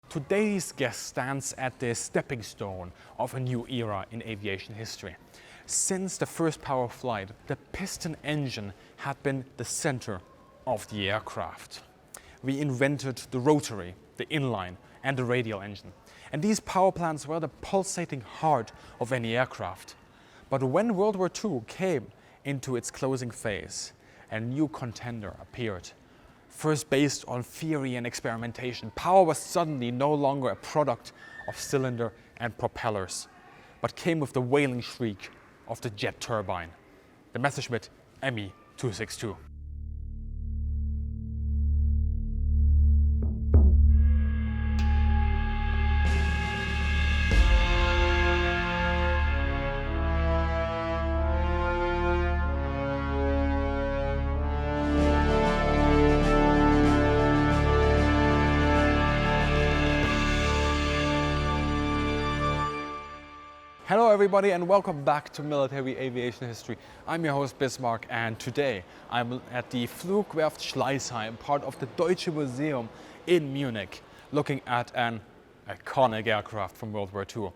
Today's guest stands at the stepping stone of a new era in aviation history. Since the first power of flight, the piston engine had been the center of the aircraft. We invented the rotary, the inline, and the radial engine. And these power plants were the pulsating heart of any aircraft. But when World War II came into its closing phase, a new contender appeared. First based on theory and experimentation, power was suddenly no longer a product of cylinder and propellers, but came with the wailing shriek of the jet turbine, the Messerschmitt Me 262. Hello everybody and welcome back to Military Aviation History. I'm your host Bismarck and today I'm at the Flugwerft Schleissheim, part of the Deutsche Museum in Munich, looking at an iconic aircraft from World War II.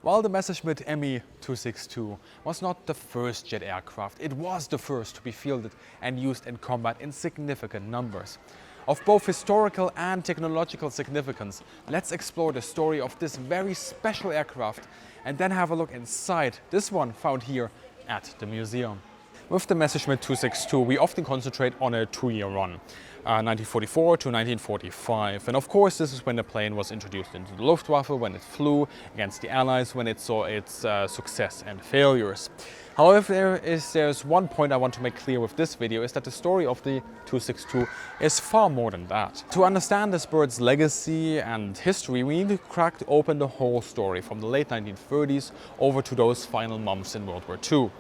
While the Messerschmitt Me 262 was not the first jet aircraft, it was the first to be fielded and used in combat in significant numbers. Of both historical and technological significance, let's explore the story of this very special aircraft and then have a look inside this one found here at the museum. With the Messerschmitt 262, we often concentrate on a two-year run, 1944 to 1945. And of course, this is when the plane was introduced into the Luftwaffe, when it flew against the Allies, when it saw its success and failures. However, there's one point I want to make clear with this video, is that the story of the 262 is far more than that. To understand this bird's legacy and history, we need to crack open the whole story from the late 1930s over to those final months in World War II.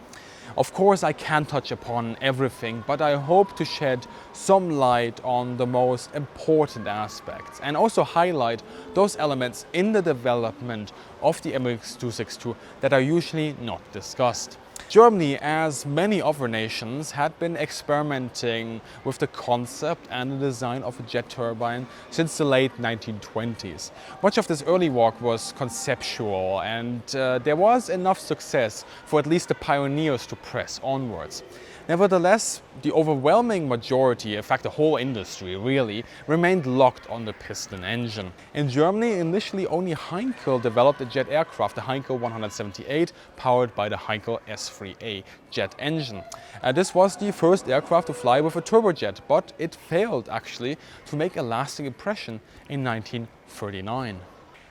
Of course, I can't touch upon everything, but I hope to shed some light on the most important aspects and also highlight those elements in the development of the MX 262 that are usually not discussed. Germany, as many other nations, had been experimenting with the concept and the design of a jet turbine since the late 1920s. Much of this early work was conceptual, and there was enough success for at least the pioneers to press onwards. Nevertheless, the overwhelming majority, in fact the whole industry really, remained locked on the piston engine. In Germany, initially only Heinkel developed a jet aircraft, the Heinkel 178, powered by the Heinkel S3A jet engine. This was the first aircraft to fly with a turbojet, but it failed actually to make a lasting impression in 1939.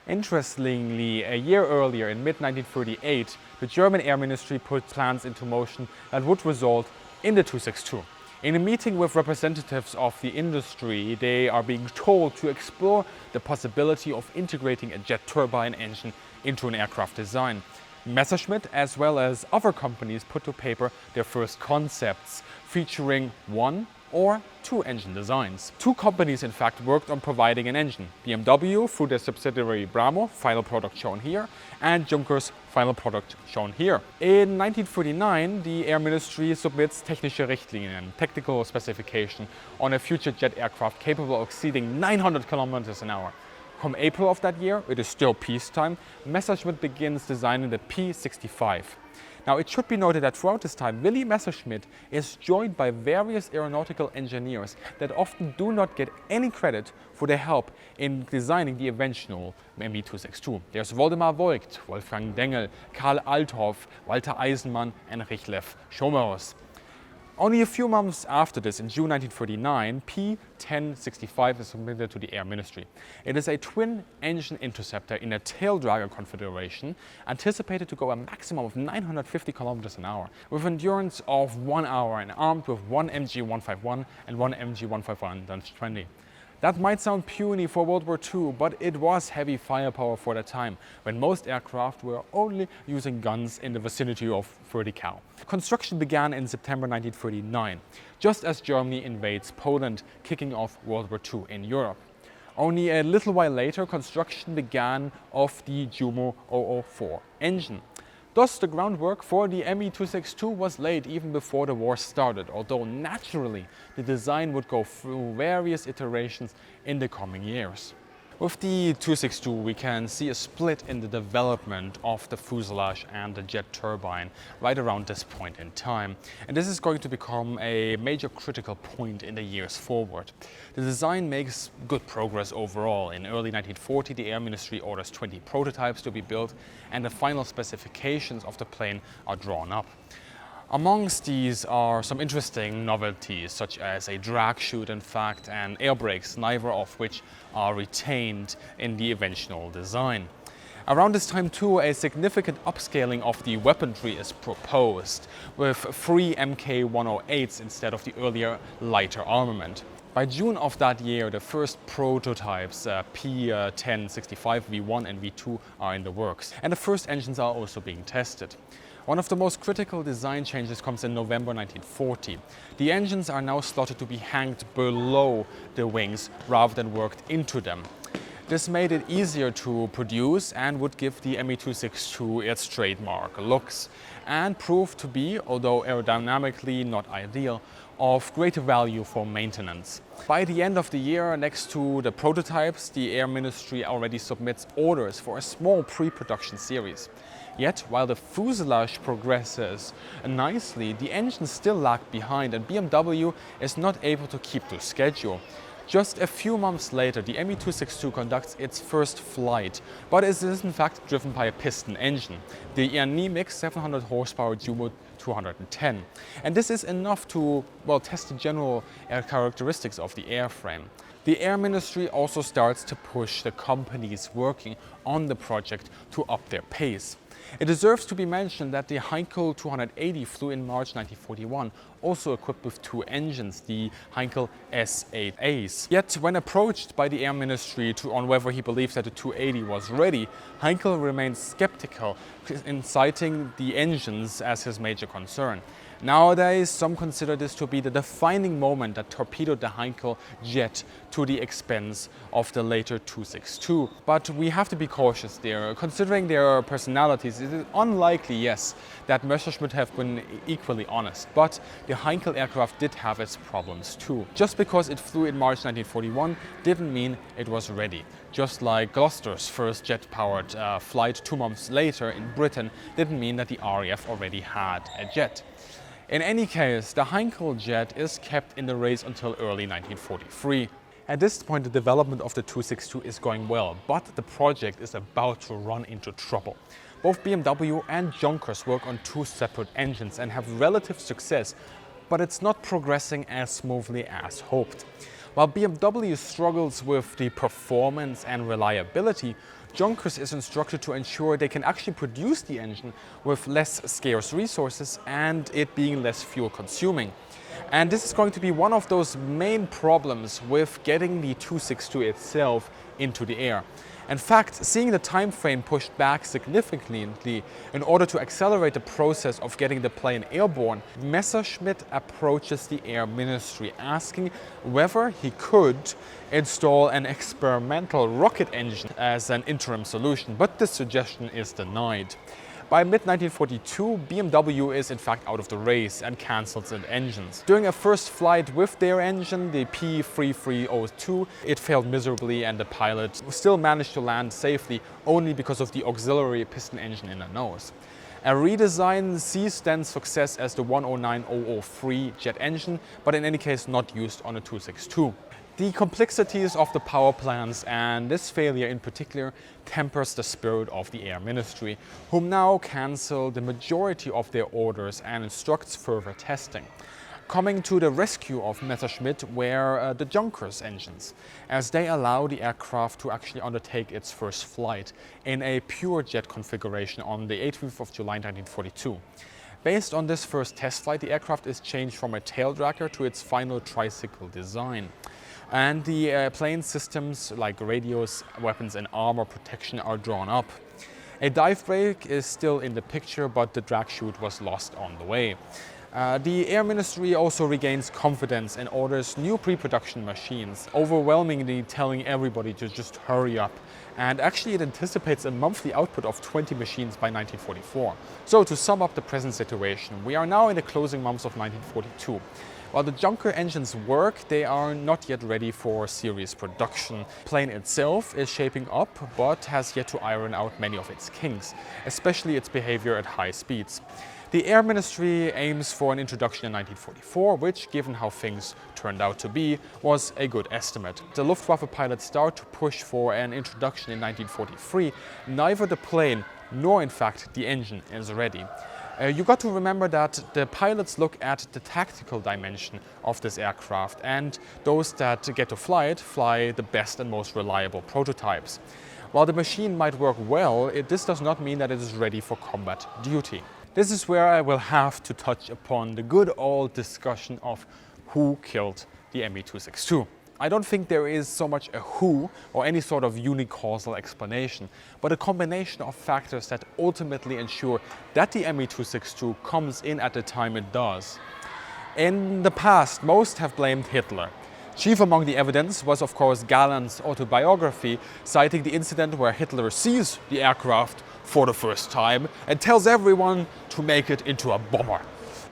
Interestingly, a year earlier, in mid-1938, the German Air Ministry put plans into motion that would result in the 262. In a meeting with representatives of the industry, they are being told to explore the possibility of integrating a jet turbine engine into an aircraft design. Messerschmitt, as well as other companies, put to paper their first concepts, featuring one or two engine designs. Two companies in fact worked on providing an engine. BMW through their subsidiary Bramo, final product shown here, and Junkers, final product shown here. In 1939, the Air Ministry submits technische Richtlinien, technical specification, on a future jet aircraft capable of exceeding 900 kilometers an hour. Come April of that year, it is still peacetime, Messerschmitt begins designing the P-65. Now, it should be noted that throughout this time, Willy Messerschmitt is joined by various aeronautical engineers that often do not get any credit for their help in designing the eventual Me 262. There's Woldemar Voigt, Wolfgang Dengel, Karl Althoff, Walter Eisenmann, and Richlev Schomerus. Only a few months after this, in June 1939, P-1065 is submitted to the Air Ministry. It is a twin-engine interceptor in a tail-dragger configuration, anticipated to go a maximum of 950 kilometers an hour, with endurance of 1 hour and armed with one MG-151 and one MG-151-20. That might sound puny for World War II, but it was heavy firepower for the time, when most aircraft were only using guns in the vicinity of 30 cal. Construction began in September 1939, just as Germany invades Poland, kicking off World War II in Europe. Only a little while later, construction began of the Jumo 004 engine. Thus, the groundwork for the Me 262 was laid even before the war started, although naturally the design would go through various iterations in the coming years. With the 262, we can see a split in the development of the fuselage and the jet turbine right around this point in time. And this is going to become a major critical point in the years forward. The design makes good progress overall. In early 1940, the Air Ministry orders 20 prototypes to be built, and the final specifications of the plane are drawn up. Amongst these are some interesting novelties, such as a drag chute, in fact, and air brakes, neither of which are retained in the eventual design. Around this time too, a significant upscaling of the weaponry is proposed, with 3 Mk-108s instead of the earlier lighter armament. By June of that year, the first prototypes, P-1065 V1 and V2, are in the works, and the first engines are also being tested. One of the most critical design changes comes in November 1940. The engines are now slotted to be hanged below the wings rather than worked into them. This made it easier to produce and would give the Me-262 its trademark looks, and proved to be, although aerodynamically not ideal, of greater value for maintenance. By the end of the year, next to the prototypes, the Air Ministry already submits orders for a small pre-production series. Yet, while the fuselage progresses nicely, the engines still lag behind, and BMW is not able to keep to schedule. Just a few months later, the Me-262 conducts its first flight, but it is in fact driven by a piston engine, the anemic 700 horsepower Jumo 210. And this is enough to, test the general air characteristics of the airframe. The Air Ministry also starts to push the companies working on the project to up their pace. It deserves to be mentioned that the Heinkel 280 flew in March 1941, also equipped with 2 engines, the Heinkel S8As. Yet, when approached by the Air Ministry on whether he believes that the 280 was ready, Heinkel remained skeptical, citing the engines as his major concern. Nowadays, some consider this to be the defining moment that torpedoed the Heinkel jet to the expense of the later 262. But we have to be cautious there. Considering their personalities, it is unlikely, yes, that Messerschmitt have been equally honest. But the Heinkel aircraft did have its problems too. Just because it flew in March 1941 didn't mean it was ready. Just like Gloucester's first jet-powered flight 2 months later in Britain didn't mean that the RAF already had a jet. In any case, the Heinkel jet is kept in the race until early 1943. At this point, the development of the 262 is going well, but the project is about to run into trouble. Both BMW and Junkers work on 2 separate engines and have relative success, but it's not progressing as smoothly as hoped. While BMW struggles with the performance and reliability, Junkers is instructed to ensure they can actually produce the engine with less scarce resources and it being less fuel consuming. And this is going to be one of those main problems with getting the 262 itself into the air. In fact, seeing the time frame pushed back significantly in order to accelerate the process of getting the plane airborne, Messerschmitt approaches the Air Ministry asking whether he could install an experimental rocket engine as an interim solution, but this suggestion is denied. By mid-1942, BMW is in fact out of the race and cancels its engines. During a first flight with their engine, the P-3302, it failed miserably and the pilot still managed to land safely only because of the auxiliary piston engine in the nose. A redesign sees then success as the 109003 jet engine, but in any case not used on a 262. The complexities of the power plants and this failure in particular tempers the spirit of the Air Ministry, whom now cancel the majority of their orders and instructs further testing. Coming to the rescue of Messerschmitt were the Junkers engines, as they allow the aircraft to actually undertake its first flight in a pure jet configuration on the 18th of July 1942. Based on this first test flight, the aircraft is changed from a tail dragger to its final tricycle design. And the plane systems like radios, weapons and armor protection are drawn up. A dive brake is still in the picture, but the drag chute was lost on the way. The Air Ministry also regains confidence and orders new pre-production machines, overwhelmingly telling everybody to just hurry up. And actually it anticipates a monthly output of 20 machines by 1944. So to sum up the present situation, we are now in the closing months of 1942. While the Junker engines work, they are not yet ready for series production. The plane itself is shaping up, but has yet to iron out many of its kinks, especially its behavior at high speeds. The Air Ministry aims for an introduction in 1944, which, given how things turned out to be, was a good estimate. The Luftwaffe pilots start to push for an introduction in 1943. Neither the plane nor, in fact, the engine is ready. You got to remember that the pilots look at the tactical dimension of this aircraft, and those that get to fly it fly the best and most reliable prototypes. While the machine might work well, this does not mean that it is ready for combat duty. This is where I will have to touch upon the good old discussion of who killed the Me-262. I don't think there is so much a who or any sort of unicausal explanation, but a combination of factors that ultimately ensure that the Me-262 comes in at the time it does. In the past, most have blamed Hitler. Chief among the evidence was, of course, Galland's autobiography, citing the incident where Hitler sees the aircraft for the first time and tells everyone to make it into a bomber.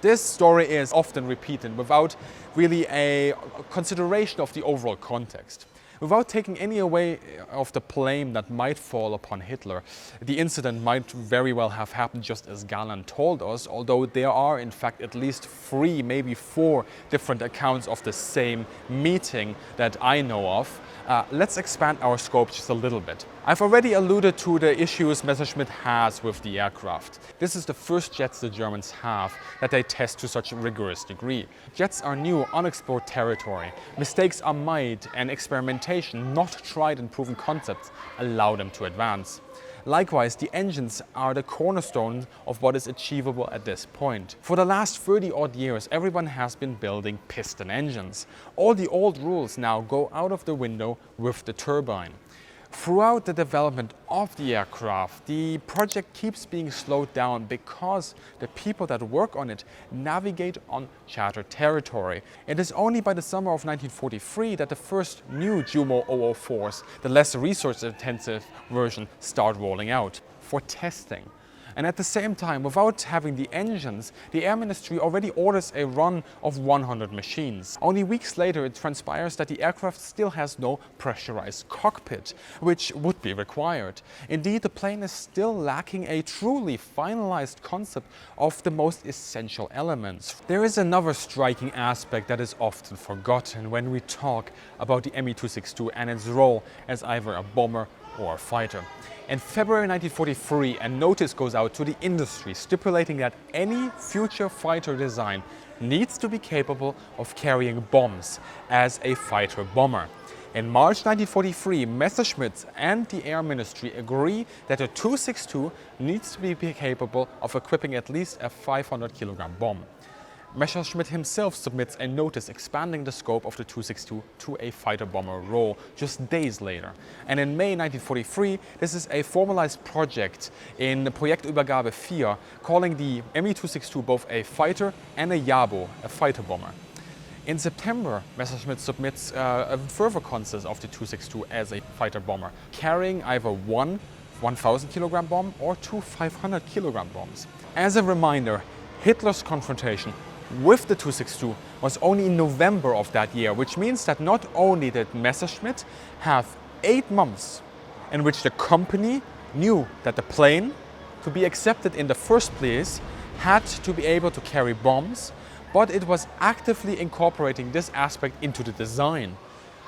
This story is often repeated without really a consideration of the overall context. Without taking any away of the blame that might fall upon Hitler, the incident might very well have happened just as Galland told us, although there are in fact at least 3, maybe 4 different accounts of the same meeting that I know of. Let's expand our scope just a little bit. I've already alluded to the issues Messerschmitt has with the aircraft. This is the first jets the Germans have that they test to such a rigorous degree. Jets are new, unexplored territory. Mistakes are made, and experimentation, not tried and proven concepts, allow them to advance. Likewise, the engines are the cornerstone of what is achievable at this point. For the last 30-odd years, everyone has been building piston engines. All the old rules now go out of the window with the turbine. Throughout the development of the aircraft, the project keeps being slowed down because the people that work on it navigate on chartered territory. It is only by the summer of 1943 that the first new Jumo 004s, the less resource-intensive version, start rolling out for testing. And at the same time, without having the engines, the Air Ministry already orders a run of 100 machines. Only weeks later, it transpires that the aircraft still has no pressurized cockpit, which would be required. Indeed, the plane is still lacking a truly finalized concept of the most essential elements. There is another striking aspect that is often forgotten when we talk about the Me-262 and its role as either a bomber or a fighter. In February 1943, a notice goes out to the industry stipulating that any future fighter design needs to be capable of carrying bombs as a fighter bomber. In March 1943, Messerschmitt and the Air Ministry agree that a 262 needs to be capable of equipping at least a 500-kilogram bomb. Messerschmitt himself submits a notice expanding the scope of the 262 to a fighter-bomber role just days later. And in May 1943, this is a formalized project in the Projektübergabe 4, calling the Me-262 both a fighter and a Jabo, a fighter-bomber. In September, Messerschmitt submits a further concept of the 262 as a fighter-bomber, carrying either one 1,000-kilogram bomb or 2 500-kilogram bombs. As a reminder, Hitler's confrontation with the 262 was only in November of that year, which means that not only did Messerschmitt have 8 months in which the company knew that the plane, to be accepted in the first place, had to be able to carry bombs, but it was actively incorporating this aspect into the design.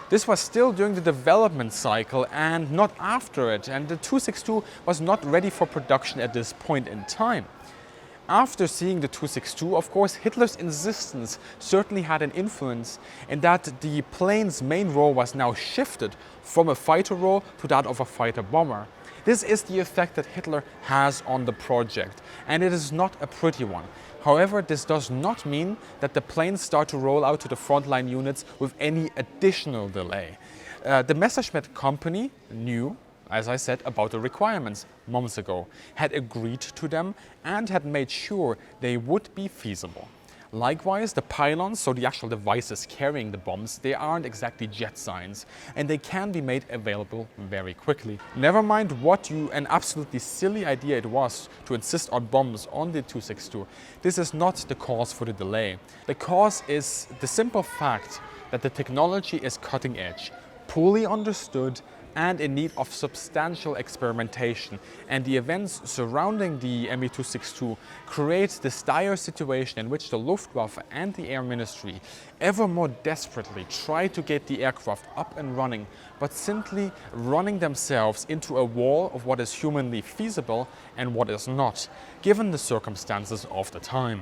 This was still during the development cycle and not after it, and the 262 was not ready for production at this point in time. After seeing the 262, of course, Hitler's insistence certainly had an influence in that the plane's main role was now shifted from a fighter role to that of a fighter-bomber. This is the effect that Hitler has on the project, and it is not a pretty one. However, this does not mean that the planes start to roll out to the frontline units with any additional delay. The Messerschmitt company knew, as I said, about the requirements months ago, had agreed to them and had made sure they would be feasible. Likewise, the pylons, so the actual devices carrying the bombs, they aren't exactly jet signs, and they can be made available very quickly. Never mind what an absolutely silly idea it was to insist on bombs on the 262. This is not the cause for the delay. The cause is the simple fact that the technology is cutting edge, poorly understood, and in need of substantial experimentation, and the events surrounding the Me-262 create this dire situation in which the Luftwaffe and the Air Ministry ever more desperately try to get the aircraft up and running, but simply running themselves into a wall of what is humanly feasible and what is not, given the circumstances of the time.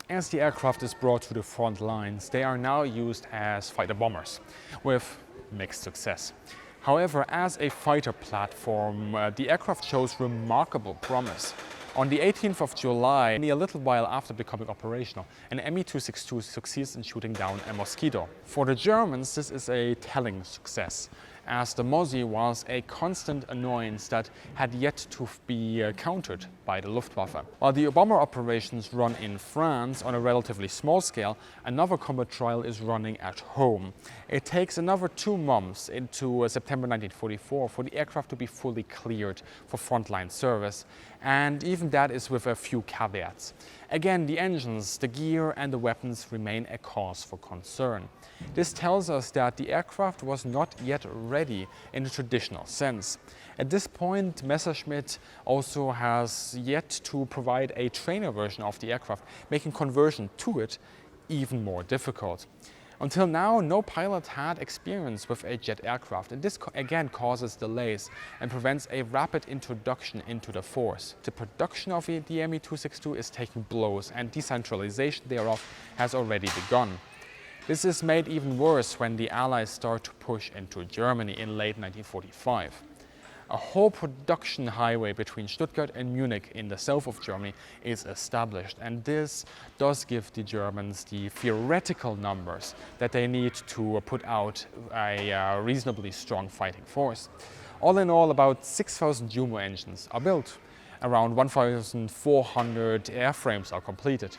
As the aircraft is brought to the front lines, they are now used as fighter bombers, with mixed success. However, as a fighter platform, the aircraft shows remarkable promise. On the 18th of July, only a little while after becoming operational, an Me-262 succeeds in shooting down a Mosquito. For the Germans, this is a telling success, as the Mossi was a constant annoyance that had yet to be countered by the Luftwaffe. While the bomber operations run in France on a relatively small scale, another combat trial is running at home. It takes another 2 months into September 1944 for the aircraft to be fully cleared for frontline service, and even that is with a few caveats. Again, the engines, the gear and the weapons remain a cause for concern. This tells us that the aircraft was not yet ready in the traditional sense. At this point, Messerschmitt also has yet to provide a trainer version of the aircraft, making conversion to it even more difficult. Until now, no pilot had experience with a jet aircraft, and this again causes delays and prevents a rapid introduction into the force. The production of the Me-262 is taking blows, and decentralization thereof has already begun. This is made even worse when the Allies start to push into Germany in late 1945. A whole production highway between Stuttgart and Munich in the south of Germany is established, and this does give the Germans the theoretical numbers that they need to put out a reasonably strong fighting force. All in all, about 6,000 Jumo engines are built. Around 1,400 airframes are completed.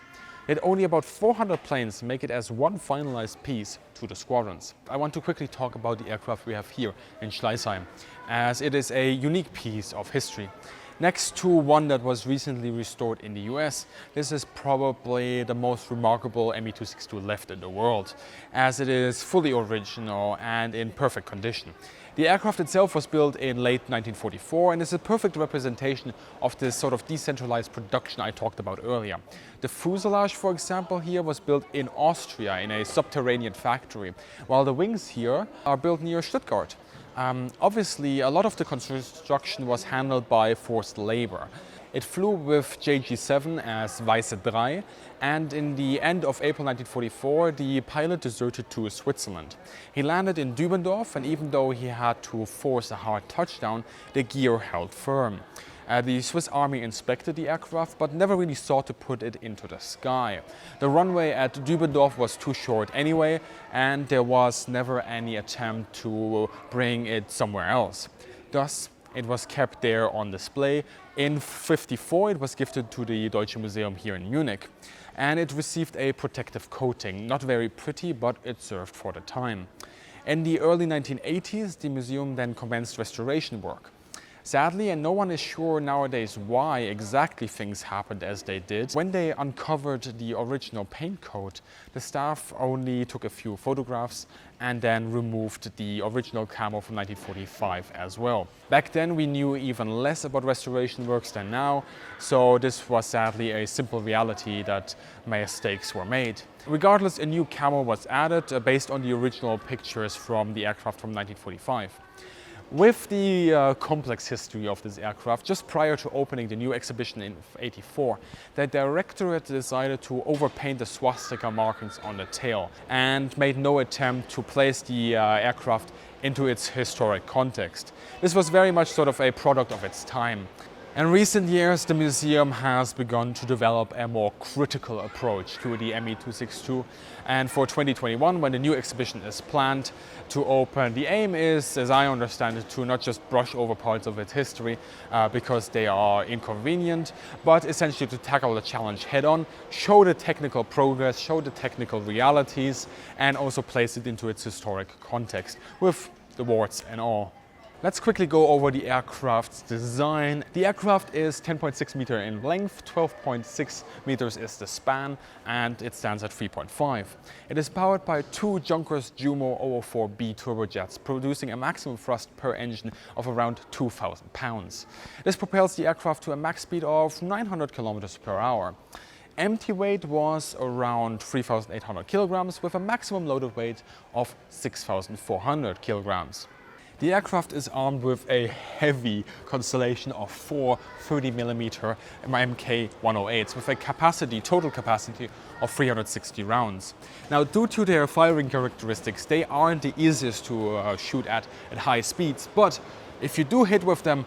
Yet only about 400 planes make it as one finalized piece to the squadrons. I want to quickly talk about the aircraft we have here in Schleissheim, as it is a unique piece of history. Next to one that was recently restored in the US, this is probably the most remarkable Me-262 left in the world, as it is fully original and in perfect condition. The aircraft itself was built in late 1944 and is a perfect representation of this sort of decentralized production I talked about earlier. The fuselage, for example, here was built in Austria in a subterranean factory, while the wings here are built near Stuttgart. Obviously, a lot of the construction was handled by forced labor. It flew with JG7 as Weiße 3, and in the end of April 1944, the pilot deserted to Switzerland. He landed in Dübendorf, and even though he had to force a hard touchdown, the gear held firm. The Swiss Army inspected the aircraft, but never really sought to put it into the sky. The runway at Dübendorf was too short anyway, and there was never any attempt to bring it somewhere else. Thus, it was kept there on display. In 1954, it was gifted to the Deutsches Museum here in Munich, and it received a protective coating. Not very pretty, but it served for the time. In the early 1980s, the museum then commenced restoration work. Sadly, and no one is sure nowadays why exactly things happened as they did, when they uncovered the original paint coat, the staff only took a few photographs and then removed the original camo from 1945 as well. Back then we knew even less about restoration works than now, so this was sadly a simple reality that mistakes were made. Regardless, a new camo was added based on the original pictures from the aircraft from 1945. With the complex history of this aircraft, just prior to opening the new exhibition in 1984, the directorate decided to overpaint the swastika markings on the tail and made no attempt to place the aircraft into its historic context. This was very much sort of a product of its time. In recent years, the museum has begun to develop a more critical approach to the Me-262, and for 2021, when the new exhibition is planned to open, the aim is, as I understand it, to not just brush over parts of its history because they are inconvenient, but essentially to tackle the challenge head-on, show the technical progress, show the technical realities, and also place it into its historic context, with the warts and all. Let's quickly go over the aircraft's design. The aircraft is 10.6 meters in length, 12.6 meters is the span, and it stands at 3.5. It is powered by two Junkers Jumo 004B turbojets, producing a maximum thrust per engine of around 2,000 pounds. This propels the aircraft to a max speed of 900 kilometers per hour. Empty weight was around 3,800 kilograms with a maximum loaded weight of 6,400 kilograms. The aircraft is armed with a heavy constellation of four 30mm Mk108s with a total capacity of 360 rounds. Now, due to their firing characteristics, they aren't the easiest to shoot at high speeds, but if you do hit with them,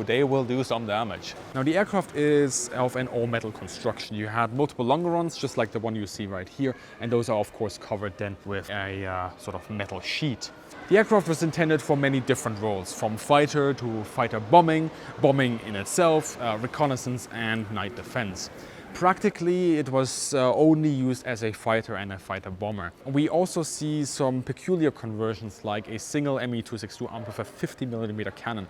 they will do some damage. Now, the aircraft is of an all-metal construction. You had multiple longerons, just like the one you see right here, and those are of course covered then with a sort of metal sheet. The aircraft was intended for many different roles, from fighter to fighter bombing, bombing in itself, reconnaissance and night defense. Practically, it was only used as a fighter and a fighter bomber. We also see some peculiar conversions, like a single Me-262 armed with a 50mm cannon,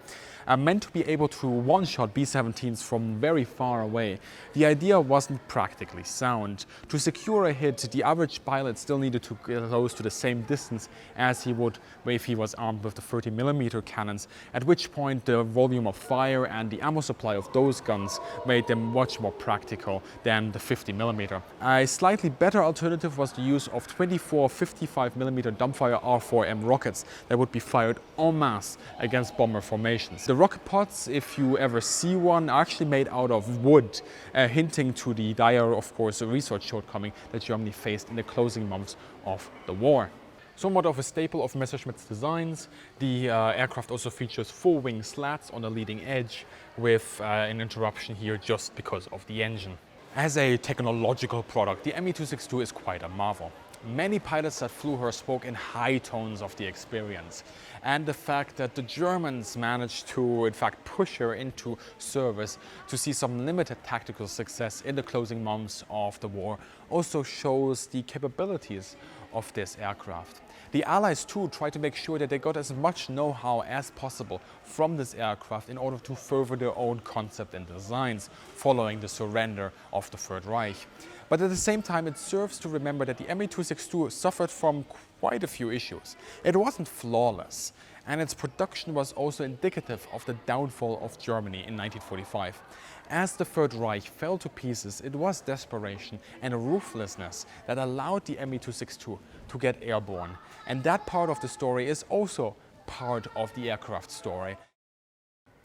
meant to be able to one-shot B-17s from very far away. The idea wasn't practically sound. To secure a hit, the average pilot still needed to get close to the same distance as he would if he was armed with the 30mm cannons, at which point the volume of fire and the ammo supply of those guns made them much more practical than the 50mm. A slightly better alternative was the use of 24 55mm dumbfire R4M rockets that would be fired en masse against bomber formations. The rocket pods, if you ever see one, are actually made out of wood, hinting to the dire, of course, research shortcoming that Germany faced in the closing months of the war. Somewhat of a staple of Messerschmitt's designs, the aircraft also features full wing slats on the leading edge with an interruption here just because of the engine. As a technological product, the Me-262 is quite a marvel. Many pilots that flew her spoke in high tones of the experience, and the fact that the Germans managed to, in fact, push her into service to see some limited tactical success in the closing months of the war also shows the capabilities of this aircraft. The Allies too tried to make sure that they got as much know-how as possible from this aircraft in order to further their own concept and designs following the surrender of the Third Reich. But at the same time, it serves to remember that the Me-262 suffered from quite a few issues. It wasn't flawless, and its production was also indicative of the downfall of Germany in 1945. As the Third Reich fell to pieces, it was desperation and ruthlessness that allowed the Me-262 to get airborne. And that part of the story is also part of the aircraft story.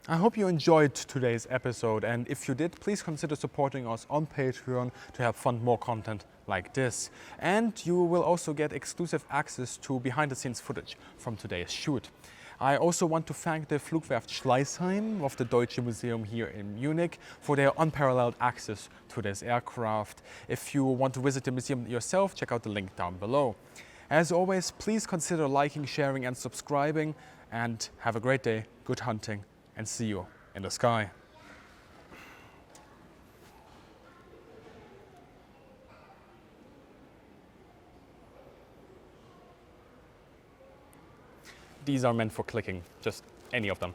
I hope you enjoyed today's episode, and if you did, please consider supporting us on Patreon to help fund more content like this. And you will also get exclusive access to behind-the-scenes footage from today's shoot. I also want to thank the Flugwerft Schleissheim of the Deutsche Museum here in Munich for their unparalleled access to this aircraft. If you want to visit the museum yourself, check out the link down below. As always, please consider liking, sharing and subscribing, and have a great day, good hunting, and see you in the sky. These are meant for clicking, just any of them.